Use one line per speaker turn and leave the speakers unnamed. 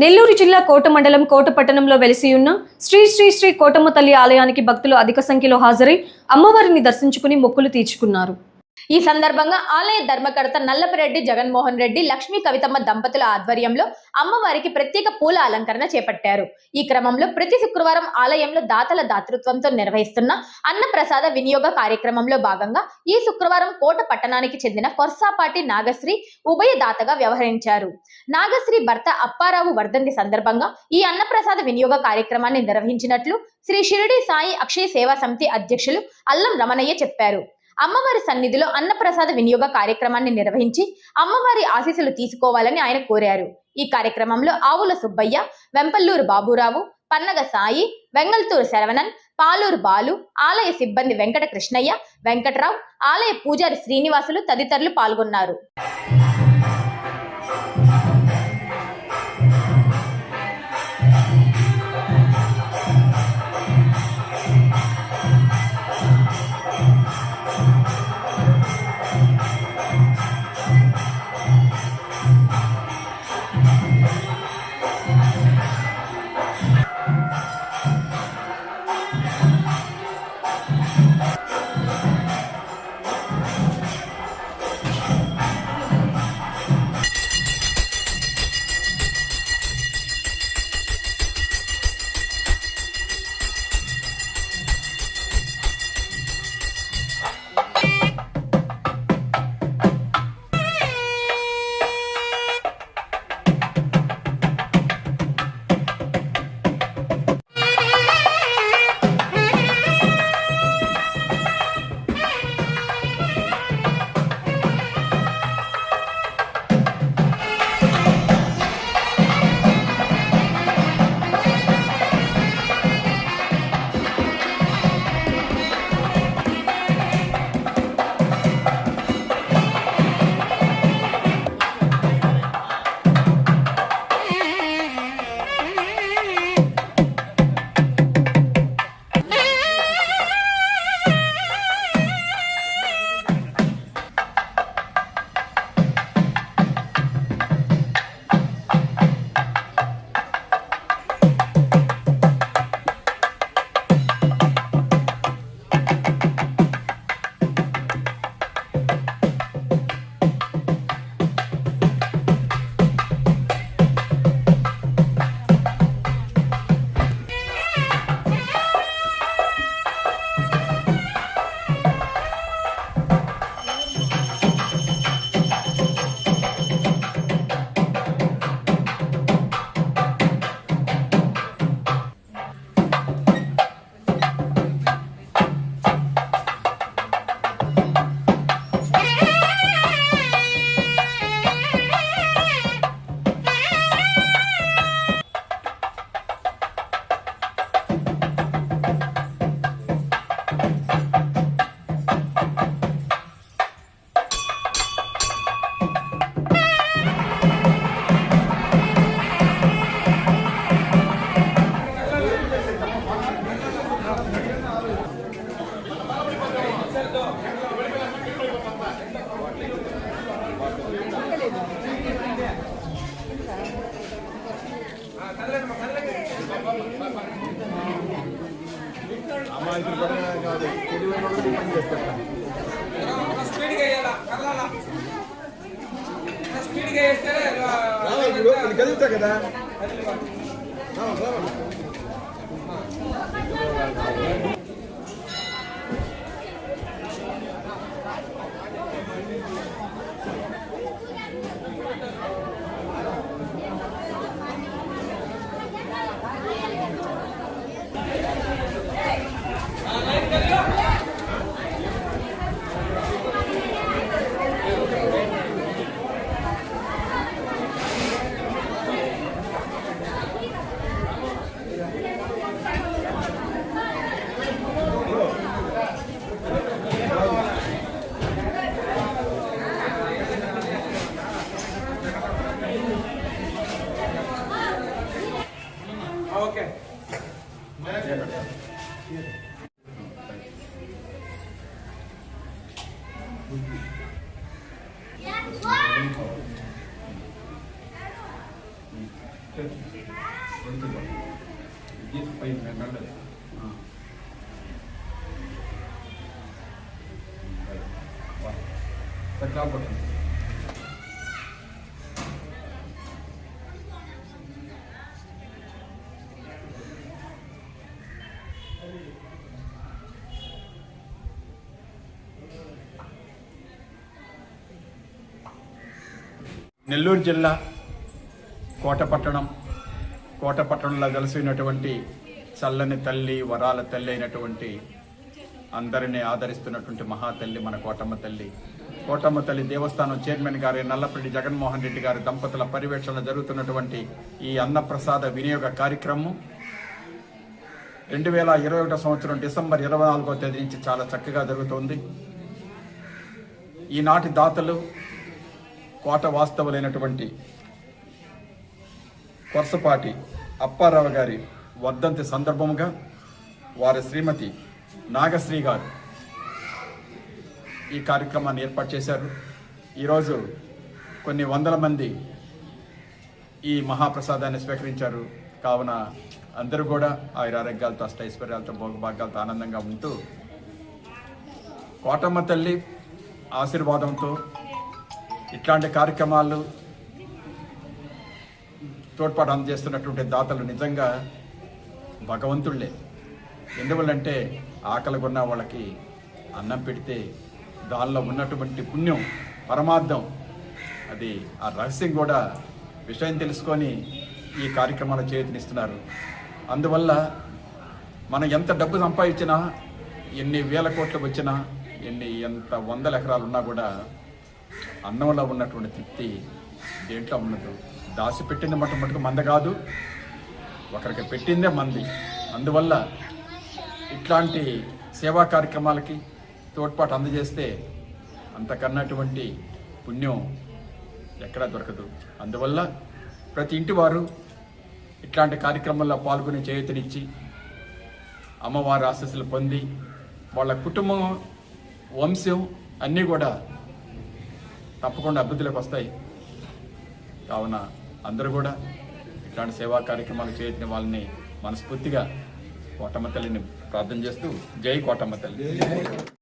నెల్లూరు జిల్లా కోట మండలం కోట పట్టణంలో వెలిసి ఉన్న శ్రీ శ్రీ శ్రీ కోటమ్మ తల్లి ఆలయానికి భక్తులు అధిక సంఖ్యలో హాజరై అమ్మవారిని దర్శించుకుని మొక్కులు తీర్చుకున్నారు.
ఈ సందర్భంగా ఆలయ ధర్మకర్త నల్లపిరెడ్డి జగన్మోహన్ రెడ్డి లక్ష్మీ కవితమ్మ దంపతుల ఆధ్వర్యంలో అమ్మవారికి ప్రత్యేక పూల అలంకరణ చేపట్టారు. ఈ క్రమంలో ప్రతి శుక్రవారం ఆలయంలో దాతల దాతృత్వంతో నిర్వహిస్తున్న అన్నప్రసాద వినియోగ కార్యక్రమంలో భాగంగా ఈ శుక్రవారం కోట పట్టణానికి చెందిన కొర్సాపాటి నాగశ్రీ ఉభయదాతగా వ్యవహరించారు. నాగశ్రీ భర్త అప్పారావు వర్ధంతి సందర్భంగా ఈ అన్నప్రసాద వినియోగ కార్యక్రమాన్ని నిర్వహించినట్లు శ్రీ షిరిడి సాయి అక్షయ సేవా సమితి అధ్యక్షులు అల్లం రమణయ్య చెప్పారు. అమ్మవారి సన్నిధిలో అన్నప్రసాద వినియోగ కార్యక్రమాన్ని నిర్వహించి అమ్మవారి ఆశీస్సులు తీసుకోవాలని ఆయన కోరారు. ఈ కార్యక్రమంలో ఆవుల సుబ్బయ్య, వెంపల్లూరు బాబురావు, పన్నగ సాయి, వెంగల్తూరు శరవణన్, పాలూరు బాలు, ఆలయ సిబ్బంది వెంకట కృష్ణయ్య, వెంకట్రావు, ఆలయ పూజారి శ్రీనివాసులు తదితరులు పాల్గొన్నారు.
కలుగుతా కదా
ఓకే నెల్లూరు జిల్లా కోటపట్టణంలో వెలసినటువంటి చల్లని తల్లి, వరాల తల్లి అయినటువంటి అందరినీ ఆదరిస్తున్నటువంటి మహాతల్లి మన కోటమ్మ తల్లి దేవస్థానం చైర్మన్ గారి నల్లపరెడ్డి జగన్మోహన్ రెడ్డి గారి దంపతుల పర్యవేక్షణలో జరుగుతున్నటువంటి ఈ అన్నప్రసాద వినియోగ కార్యక్రమం 2021 సంవత్సరం డిసెంబర్ 24వ తేదీ నుంచి చాలా చక్కగా జరుగుతోంది. ఈనాటి దాతలు కోట వాస్తవులైనటువంటి కొరసపాటి అప్పారావు గారి వర్ధంతి సందర్భముగా వారి శ్రీమతి నాగశ్రీ గారు ఈ కార్యక్రమాన్ని ఏర్పాటు చేశారు. ఈరోజు కొన్ని వందల మంది ఈ మహాప్రసాదాన్ని స్వీకరించారు. కావున అందరూ కూడా ఆయురారోగ్యాలతో, అష్టైశ్వర్యాలతో, భోగభాగ్యాలతో ఆనందంగా ఉంటూ కోటమ్మ తల్లి ఆశీర్వాదంతో ఇట్లాంటి కార్యక్రమాలు తోడ్పాటు అందజేస్తున్నటువంటి దాతలు నిజంగా భగవంతుళ్ళే. ఎందువల్లంటే ఆకలి కొన్న వాళ్ళకి అన్నం పెడితే దానిలో ఉన్నటువంటి పుణ్యం, పరమార్థం, అది ఆ రహస్యం కూడా విషయం తెలుసుకొని ఈ కార్యక్రమాలు చేతినిస్తున్నారు. అందువల్ల మనం ఎంత డబ్బు సంపాదించినా, ఎన్ని వేల కోట్లు వచ్చినా, ఎంత వందల ఎకరాలు ఉన్నా కూడా అన్నంలో ఉన్నటువంటి తృప్తి దేంట్లో ఉండదు. దాచి పెట్టింది మటుకు మంద కాదు, ఒకరికి పెట్టిందే మంది. అందువల్ల ఇట్లాంటి సేవా కార్యక్రమాలకి తోడ్పాటు అందజేస్తే అంతకన్నటువంటి పుణ్యం ఎక్కడా దొరకదు. అందువల్ల ప్రతి ఇంటి వారు ఇట్లాంటి కార్యక్రమాల్లో పాల్గొని చేయూతనిచ్చి అమ్మవారి ఆశీస్సులు పొంది వాళ్ళ కుటుంబం, వంశం అన్నీ కూడా తప్పకుండా అభివృద్ధిలోకి వస్తాయి. కావున అందరూ కూడా ఇట్లాంటి సేవా కార్యక్రమాలు చేసిన వాళ్ళని మనస్ఫూర్తిగా కోటమ్మ తల్లిని ప్రార్థన చేస్తూ జై కోటమ్మ తల్లి.